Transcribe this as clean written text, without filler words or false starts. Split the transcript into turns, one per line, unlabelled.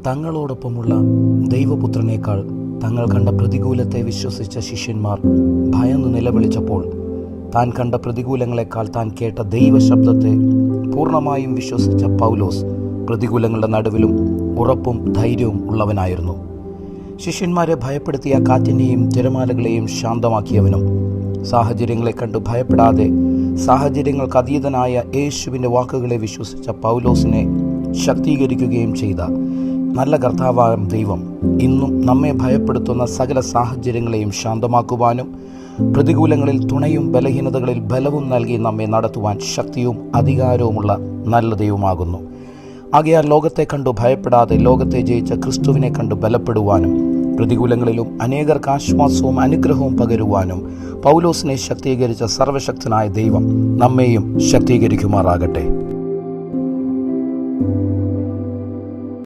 തങ്ങളോടൊപ്പമുള്ള ദൈവപുത്രനേക്കാൾ തങ്ങൾ കണ്ട പ്രതികൂലത്തെ വിശ്വസിച്ച ശിഷ്യന്മാർ ഭയന്നു നിലവിളിച്ചപ്പോൾ താൻ കണ്ട പ്രതികൂലങ്ങളെക്കാൾ താൻ കേട്ട ദൈവശബ്ദത്തെ പൂർണ്ണമായും വിശ്വസിച്ച പൗലോസ് പ്രതികൂലങ്ങളുടെ നടുവിലും ഉറപ്പും ധൈര്യവും ഉള്ളവനായിരുന്നു. ശിഷ്യന്മാരെ ഭയപ്പെടുത്തിയ കാറ്റിനെയും തിരമാലകളെയും ശാന്തമാക്കിയവനും സാഹചര്യങ്ങളെ കണ്ടു ഭയപ്പെടാതെ സാഹചര്യങ്ങൾക്ക് അതീതനായ യേശുവിൻ്റെ വാക്കുകളെ വിശ്വസിച്ച പൗലോസിനെ ശക്തീകരിക്കുകയും ചെയ്ത നല്ല കർത്താവായ ദൈവം ഇന്നും നമ്മെ ഭയപ്പെടുത്തുന്ന സകല സാഹചര്യങ്ങളെയും ശാന്തമാക്കുവാനും പ്രതികൂലങ്ങളിൽ തുണയും ബലഹീനതകളിൽ ബലവും നൽകി നമ്മെ നടത്തുവാൻ ശക്തിയും അധികാരവുമുള്ള നല്ല ദൈവമാകുന്നു. ആകയാൽ ലോകത്തെ കണ്ടു ഭയപ്പെടാതെ ലോകത്തെ ജയിച്ച ക്രിസ്തുവിനെ കണ്ടു ബലപ്പെടുവാനും പ്രതികൂലങ്ങളിലും അനേകർക്ക് ആശ്വാസവും അനുഗ്രഹവും പകരുവാനും പൗലോസിനെ ശക്തീകരിച്ച സർവശക്തനായ ദൈവം നമ്മെയും ശക്തീകരിക്കുമാറാകട്ടെ.